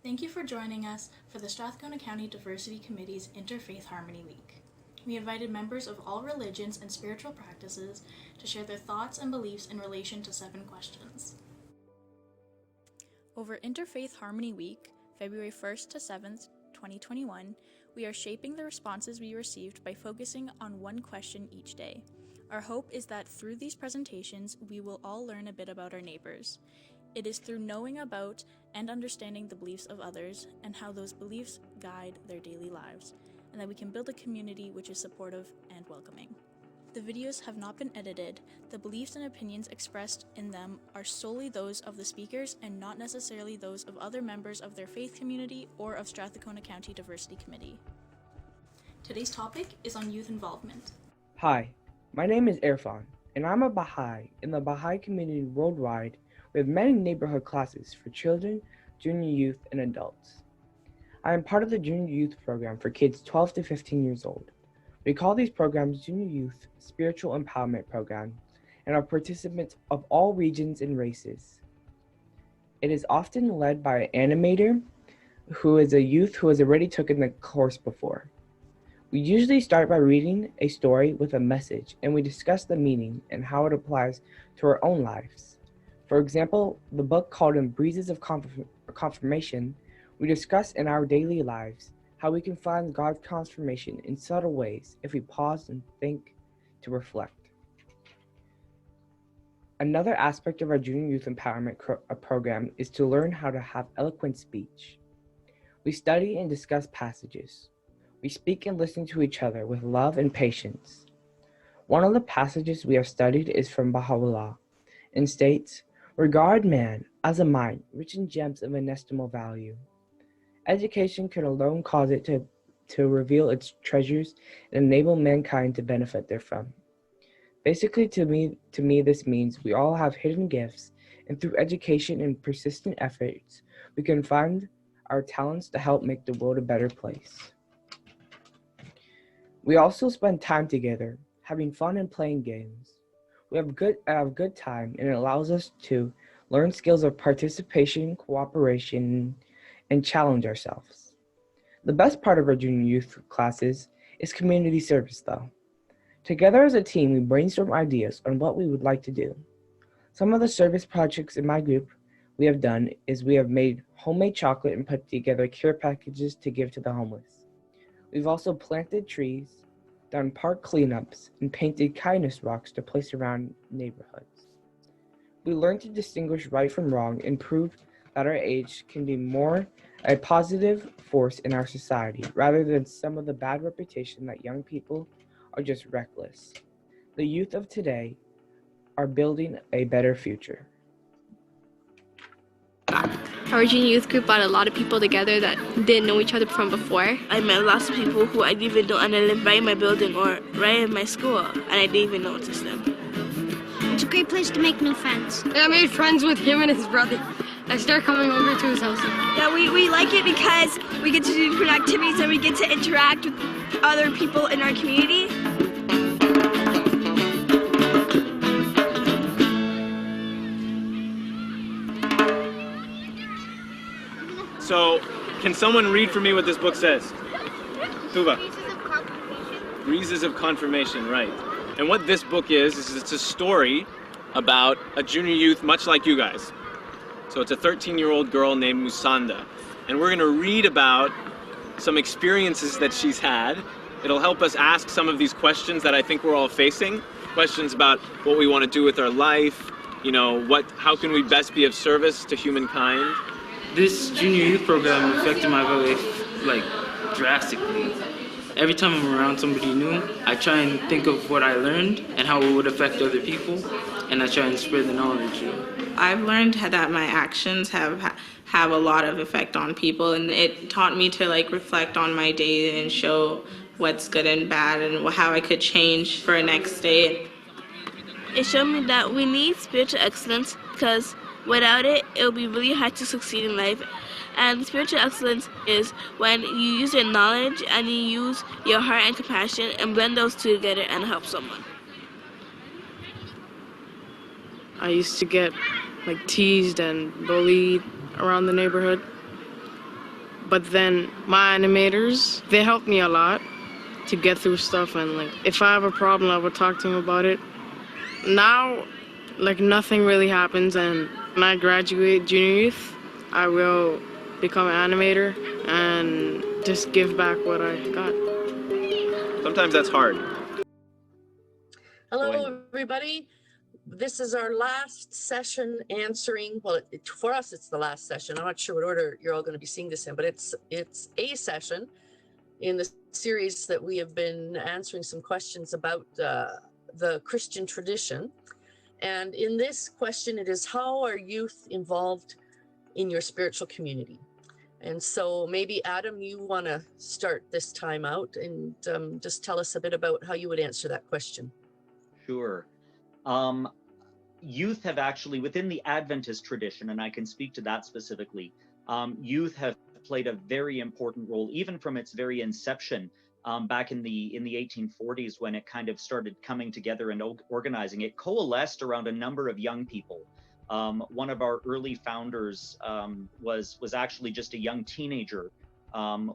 Thank you for joining us for the Strathcona County Diversity Committee's Interfaith Harmony Week. We invited members of all religions and spiritual practices to share their thoughts and beliefs in relation to 7 questions. Over Interfaith Harmony Week, February 1st to 7th, 2021, we are shaping the responses we received by focusing on one question each day. Our hope is that through these presentations, we will all learn a bit about our neighbors. It is through knowing about and understanding the beliefs of others and how those beliefs guide their daily lives, and that we can build a community which is supportive and welcoming. The videos have not been edited. The beliefs and opinions expressed in them are solely those of the speakers and not necessarily those of other members of their faith community or of Strathcona County Diversity Committee. Today's topic is on youth involvement. Hi, my name is Irfan, and I'm a Baha'i in the Baha'i community worldwide with many neighborhood classes for children, junior youth, and adults. I am part of the junior youth program for kids 12 to 15 years old. We call these programs Junior Youth Spiritual Empowerment Program and are participants of all regions and races. It is often led by an animator who is a youth who has already taken the course before. We usually start by reading a story with a message, and we discuss the meaning and how it applies to our own lives. For example, the book called In Breezes of Confirmation, we discuss in our daily lives how we can find God's confirmation in subtle ways if we pause and think to reflect. Another aspect of our Junior Youth Empowerment program is to learn how to have eloquent speech. We study and discuss passages. We speak and listen to each other with love and patience. One of the passages we have studied is from Baha'u'llah and states, "Regard man as a mine rich in gems of inestimable value. Education can alone cause it to reveal its treasures and enable mankind to benefit therefrom." Basically, to me, this means we all have hidden gifts, and through education and persistent efforts, we can find our talents to help make the world a better place. We also spend time together, having fun and playing games. We have a good time, and it allows us to learn skills of participation, cooperation, and challenge ourselves. The best part of our junior youth classes is community service, though. Together as a team, we brainstorm ideas on what we would like to do. Some of the service projects in my group we have done is we have made homemade chocolate and put together care packages to give to the homeless. We've also planted trees, done park cleanups, and painted kindness rocks to place around neighborhoods. We learned to distinguish right from wrong and prove that our age can be more a positive force in our society rather than some of the bad reputation that young people are just reckless. The youth of today are building a better future. Our junior youth group brought a lot of people together that didn't know each other from before. I met lots of people who I didn't even know, and I lived right in my building or right in my school, and I didn't even notice them. It's a great place to make new friends. I made friends with him and his brother. I started coming over to his house. Yeah, we like it because we get to do different activities and we get to interact with other people in our community. So, can someone read for me what this book says? Tuba. Breezes of Confirmation, right. And what this book is it's a story about a junior youth much like you guys. So it's a 13-year-old girl named Musanda. And we're gonna read about some experiences that she's had. It'll help us ask some of these questions that I think we're all facing. Questions about what we wanna do with our life, how can we best be of service to humankind? This junior youth program affected my life, drastically. Every time I'm around somebody new, I try and think of what I learned and how it would affect other people, and I try and spread the knowledge. I've learned that my actions have a lot of effect on people, and it taught me to reflect on my day and show what's good and bad and how I could change for the next day. It showed me that we need spiritual excellence because without it, it will be really hard to succeed in life. And spiritual excellence is when you use your knowledge and you use your heart and compassion and blend those two together and help someone. I used to get teased and bullied around the neighborhood. But then my animators, they helped me a lot to get through stuff, and like if I have a problem, I would talk to them about it. Now, like nothing really happens, and when I graduate junior youth, I will become an animator and just give back what I got. Sometimes that's hard. Hello, everybody. This is our last session answering, well, for us, it's the last session. I'm not sure what order you're all going to be seeing this in, but it's a session in the series that we have been answering some questions about the Christian tradition. And in this question, it is, how are youth involved in your spiritual community? And so maybe, Adam, you want to start this time out and just tell us a bit about how you would answer that question. Sure. Youth have actually, within the Adventist tradition, and I can speak to that specifically, youth have played a very important role, even from its very inception, back in the 1840s, when it kind of started coming together and organizing. It coalesced around a number of young people. One of our early founders was actually just a young teenager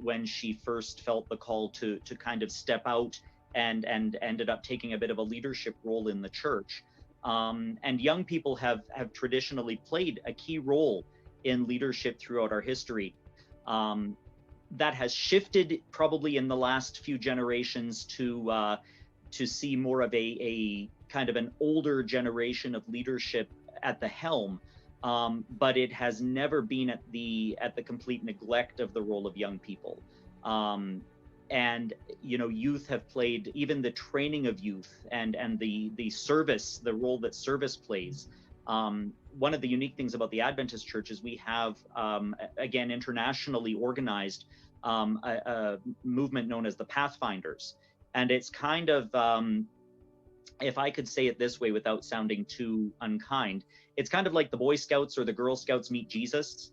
when she first felt the call to kind of step out and ended up taking a bit of a leadership role in the church. And young people have traditionally played a key role in leadership throughout our history. That has shifted probably in the last few generations to see more of a kind of an older generation of leadership at the helm, but it has never been at the complete neglect of the role of young people. And youth have played, even the training of youth and the service, the role that service plays. One of the unique things about the Adventist Church is we have, again, internationally organized a movement known as the Pathfinders. And it's kind of, if I could say it this way without sounding too unkind, it's kind of like the Boy Scouts or the Girl Scouts meet Jesus.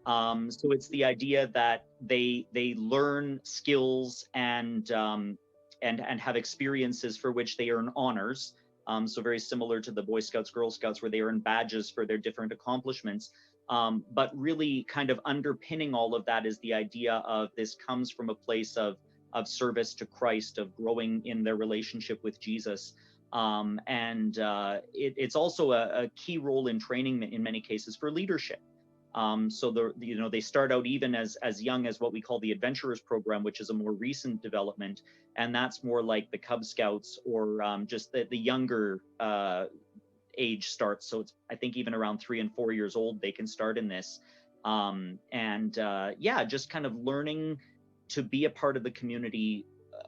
So it's the idea that they learn skills and have experiences for which they earn honors. So very similar to the Boy Scouts, Girl Scouts, where they earn badges for their different accomplishments. But really kind of underpinning all of that is the idea of this comes from a place of service to Christ, of growing in their relationship with Jesus. It's also a key role in training in many cases for leadership. So they start out even as young as what we call the Adventurers Program, which is a more recent development, and that's more like the Cub Scouts or just the younger age starts. So it's, I think, even around 3 and 4 years old they can start in this, just kind of learning to be a part of the community,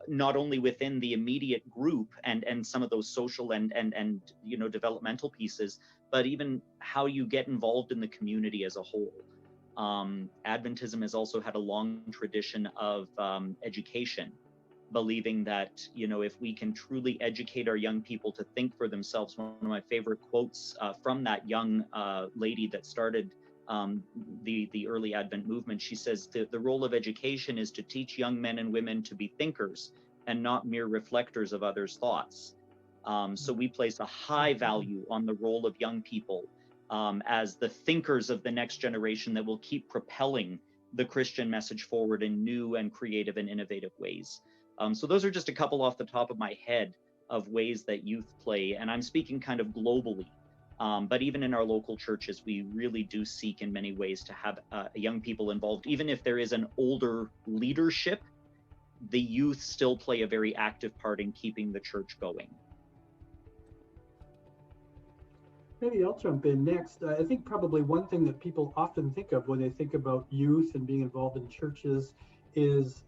not only within the immediate group and some of those social and developmental pieces, but even how you get involved in the community as a whole. Adventism has also had a long tradition of education, believing that, if we can truly educate our young people to think for themselves. One of my favorite quotes from that young lady that started the early Advent movement, she says, the role of education is to teach young men and women to be thinkers and not mere reflectors of others' thoughts. So we place a high value on the role of young people as the thinkers of the next generation that will keep propelling the Christian message forward in new and creative and innovative ways. So those are just a couple off the top of my head of ways that youth play, and I'm speaking kind of globally. But even in our local churches, we really do seek in many ways to have young people involved. Even if there is an older leadership, the youth still play a very active part in keeping the church going. Maybe I'll jump in next. I think probably one thing that people often think of when they think about youth and being involved in churches is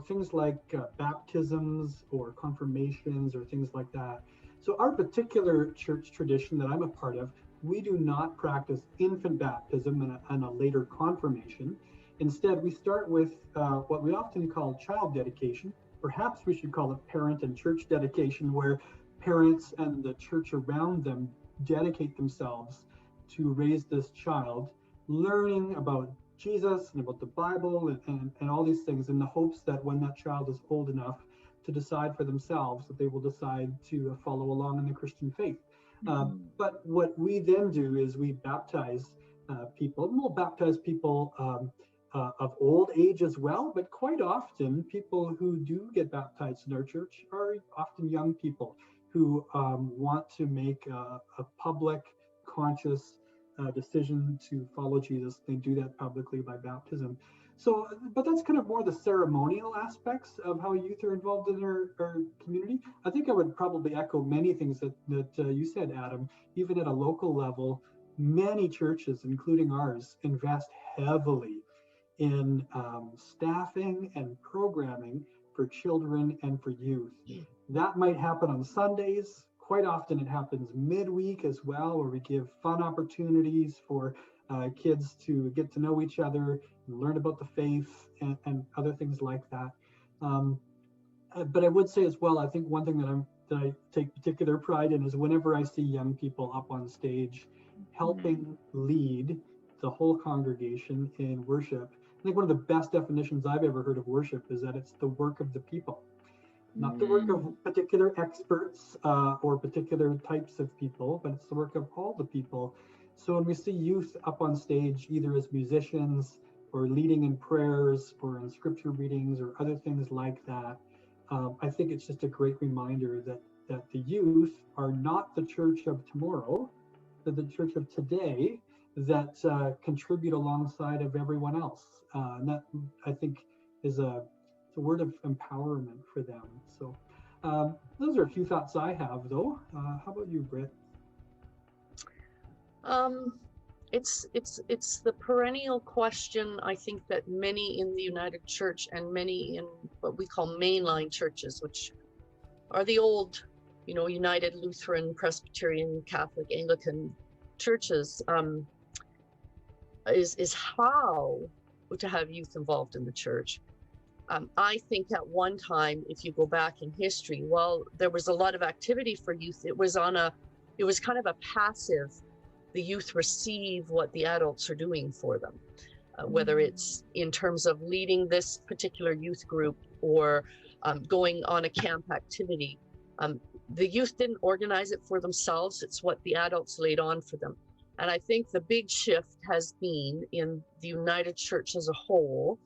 things like baptisms or confirmations or things like that. So our particular church tradition that I'm a part of, we do not practice infant baptism and a later confirmation. Instead, we start with what we often call child dedication. Perhaps we should call it parent and church dedication, where parents and the church around them dedicate themselves to raise this child, learning about Jesus and about the Bible and all these things, in the hopes that when that child is old enough to decide for themselves, that they will decide to follow along in the Christian faith. But what we then do is we baptize people, and we'll baptize people of old age as well, but quite often people who do get baptized in our church are often young people who want to make a public, conscious decision to follow Jesus. They do that publicly by baptism. So, but that's kind of more the ceremonial aspects of how youth are involved in our community. I think I would probably echo many things that you said, Adam. Even at a local level, many churches, including ours, invest heavily in staffing and programming for children and for youth. That might happen on Sundays. Quite often it happens midweek as well, where we give fun opportunities for kids to get to know each other, and learn about the faith and other things like that. But I would say as well, I think one thing that I take particular pride in is whenever I see young people up on stage helping lead the whole congregation in worship. I think one of the best definitions I've ever heard of worship is that it's the work of the people, not the work of particular experts or particular types of people, but it's the work of all the people. So when we see youth up on stage, either as musicians or leading in prayers or in scripture readings or other things like that, I think it's just a great reminder that the youth are not the church of tomorrow, they're the church of today that contribute alongside of everyone else. And that, I think, is a word of empowerment for them. So those are a few thoughts I have, though. How about you, Britt? It's the perennial question, I think, that many in the United Church and many in what we call mainline churches, which are the old, United Lutheran, Presbyterian, Catholic, Anglican churches, is how to have youth involved in the church. I think at one time, if you go back in history, while there was a lot of activity for youth, it was kind of a passive. The youth receive what the adults are doing for them, whether it's in terms of leading this particular youth group or going on a camp activity. The youth didn't organize it for themselves. It's what the adults laid on for them. And I think the big shift has been in the United Church as a whole,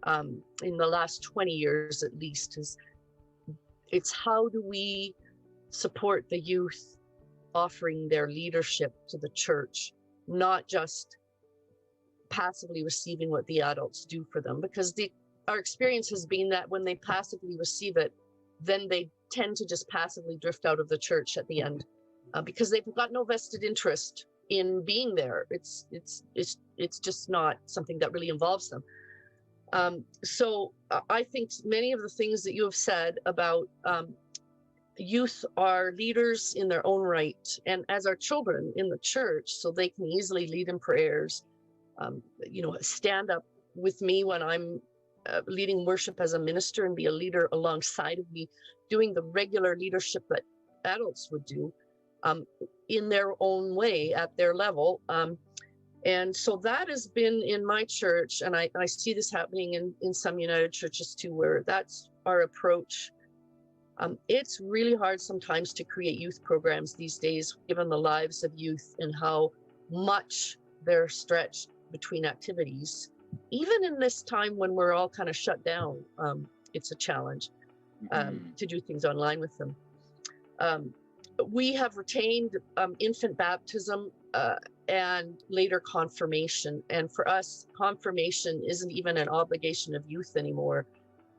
in the last 20 years at least, it's how do we support the youth offering their leadership to the church, not just passively receiving what the adults do for them, because our experience has been that when they passively receive it, then they tend to just passively drift out of the church at the end, because they've got no vested interest in being there. It's just not something that really involves them. So I think many of the things that you have said about youth are leaders in their own right, and as our children in the church, so they can easily lead in prayers, stand up with me when I'm leading worship as a minister and be a leader alongside of me, doing the regular leadership that adults would do in their own way at their level. And so that has been in my church, and I see this happening in some United churches too, where that's our approach. It's really hard sometimes to create youth programs these days, given the lives of youth and how much they're stretched between activities. Even in this time when we're all kind of shut down, it's a challenge to do things online with them. We have retained infant baptism and later confirmation. And for us, confirmation isn't even an obligation of youth anymore.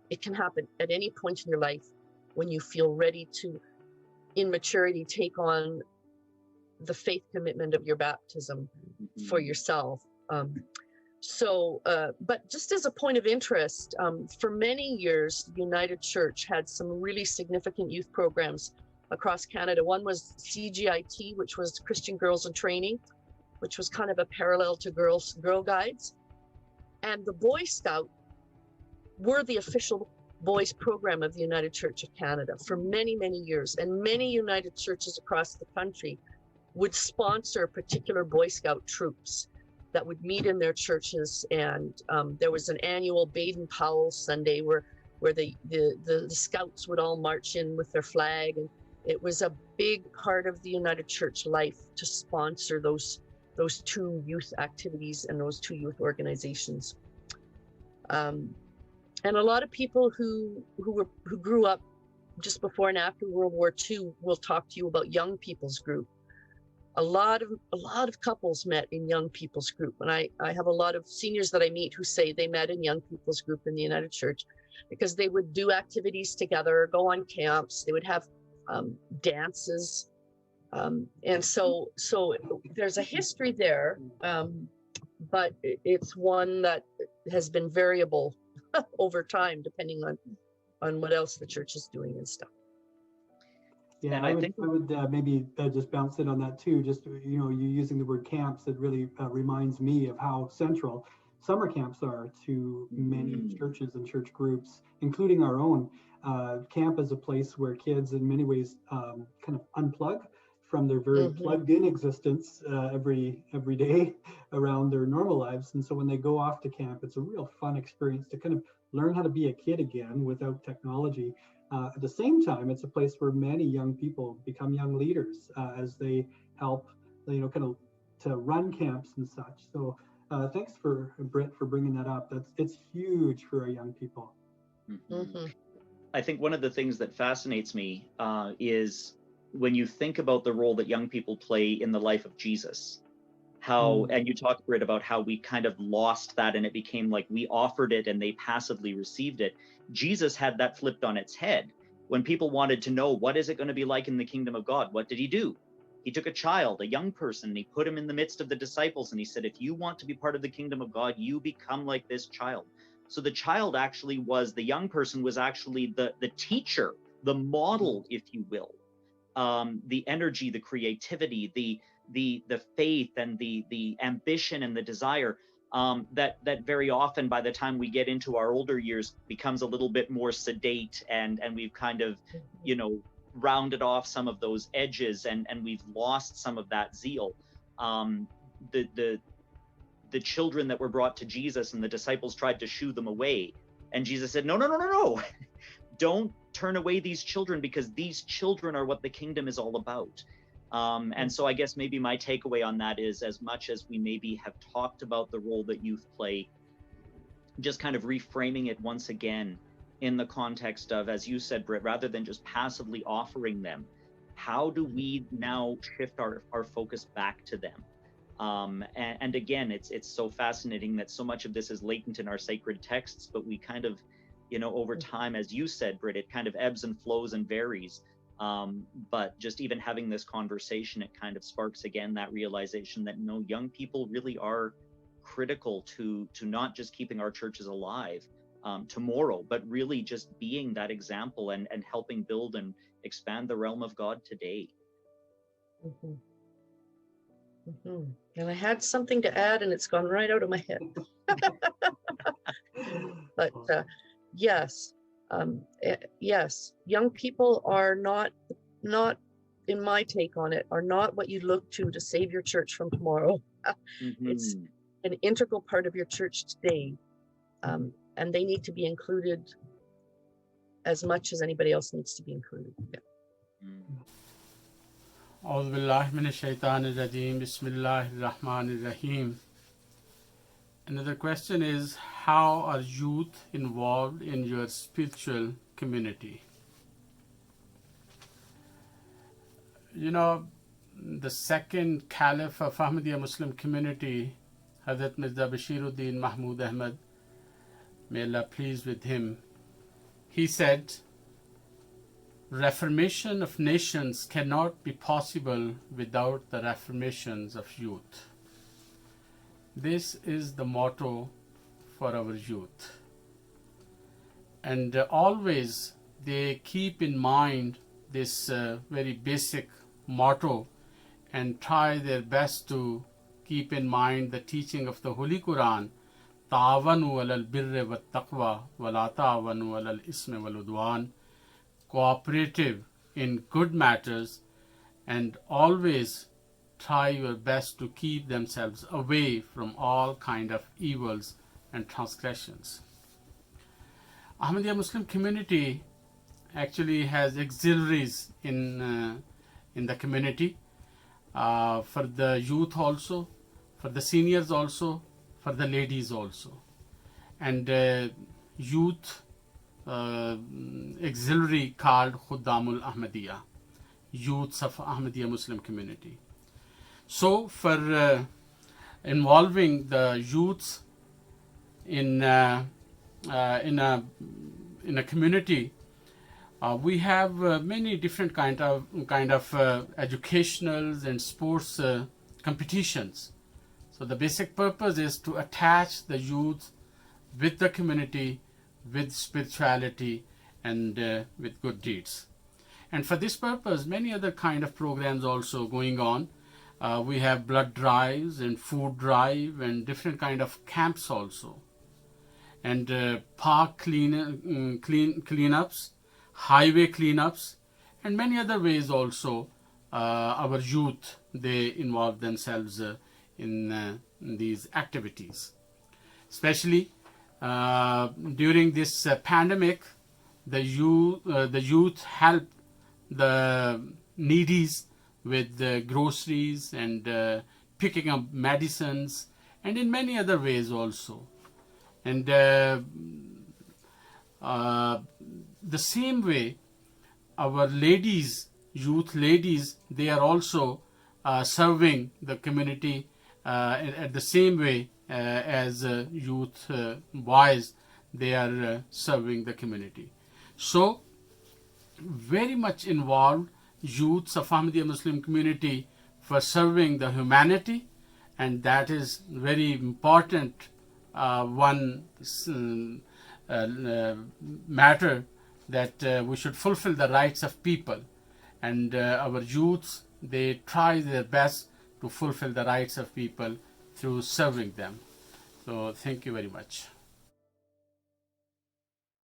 It can happen at any point in your life when you feel ready to, in maturity, take on the faith commitment of your baptism for yourself. But just as a point of interest, for many years, the United Church had some really significant youth programs across Canada. One was CGIT, which was Christian Girls in Training, which was kind of a parallel to Girl Guides. And the Boy Scout were the official boys program of the United Church of Canada for many, many years. And many United churches across the country would sponsor particular Boy Scout troops that would meet in their churches. And there was an annual Baden-Powell Sunday where the scouts would all march in with their flag. And it was a big part of the United Church life to sponsor those two youth activities and those two youth organizations. And a lot of people who grew up just before and after World War II will talk to you about young people's group. A lot of couples met in young people's group, and I have a lot of seniors that I meet who say they met in young people's group in the United Church because they would do activities together, go on camps, they would have dances, and so there's a history there, but it's one that has been variable over time depending on what else the church is doing and stuff. Yeah, I would maybe just bounce in on that too. Just, you know, you using the word camps, it really reminds me of how central summer camps are to many churches and church groups, including our own. Camp is a place where kids in many ways kind of unplug from their very plugged in existence every day around their normal lives. And so when they go off to camp, it's a real fun experience to kind of learn how to be a kid again without technology. At the same time, it's a place where many young people become young leaders as they help, you know, kind of to run camps and such. So thanks for Britt for bringing that up. It's huge for our young people. I think one of the things that fascinates me is when you think about the role that young people play in the life of Jesus. How, and you talked, Britt, about how we kind of lost that and it became like we offered it and they passively received it. Jesus had that flipped on its head. When people wanted to know what is it going to be like in the kingdom of God, what did he do? He took a child, a young person, and he put him in the midst of the disciples and he said, if you want to be part of the kingdom of God, you become like this child. So the child actually was, the young person was actually the teacher, the model, if you will. The energy, the creativity, the faith and the ambition and the desire that very often by the time we get into our older years becomes a little bit more sedate and we've kind of, you know, rounded off some of those edges and we've lost some of that zeal. The children that were brought to Jesus and the disciples tried to shoo them away, and Jesus said, no. Don't turn away these children because these children are what the kingdom is all about. And so I guess maybe my takeaway on that is, as much as we maybe have talked about the role that youth play, just kind of reframing it once again in the context of, as you said, Britt, rather than just passively offering them, how do we now shift our focus back to them? And again, it's so fascinating that so much of this is latent in our sacred texts, but we kind of, you know, over time, as you said, Britt, it kind of ebbs and flows and varies. But just even having this conversation, it kind of sparks again that realization that no, young people really are critical to not just keeping our churches alive tomorrow, but really just being that example and helping build and expand the realm of God today. And I had something to add and it's gone right out of my head. But yes. Yes, young people are not, in my take on it, are not what you look to save your church from tomorrow. It's an integral part of your church today, and they need to be included as much as anybody else needs to be included. A'udhu billahi minash shaitanir rajeem. Bismillahir rahmanir rahim. Another question is, how are youth involved in your spiritual community? You know, the second caliph of Ahmadiyya Muslim community, Hazrat Mirza Bashiruddin Mahmud Ahmad, may Allah please with him, he said, reformation of nations cannot be possible without the reformations of youth. This is the motto for our youth. And always they keep in mind this very basic motto and try their best to keep in mind the teaching of the Holy Quran, Ta'awanu alal birri wa taqwa wa la ta'awanu alal ismi wal udwan, cooperative in good matters and always try your best to keep themselves away from all kind of evils and transgressions. Ahmadiyya Muslim community actually has auxiliaries in the community for the youth also, for the seniors also, for the ladies also. and youth auxiliary called Khuddamul Ahmadiyya, youths of Ahmadiyya Muslim community. So for involving the youths in a community, we have many different kind of educationals and sports competitions. So the basic purpose is to attach the youth with the community, with spirituality, and with good deeds. And for this purpose, many other kind of programs also going on. We have blood drives and food drive and different kind of camps also, and park cleanups, highway cleanups, and many other ways also. Our youth, they involve themselves in these activities. Especially during this pandemic, the youth help the needies with groceries and picking up medicines, and in many other ways also. And the same way, our ladies, youth ladies, they are also serving the community at the same way as youth boys, they are serving the community. So very much involved youths of Ahmadiyya Muslim community for serving the humanity, and that is very important matter, that we should fulfill the rights of people, and our youths, they try their best to fulfill the rights of people through serving them. So thank you very much.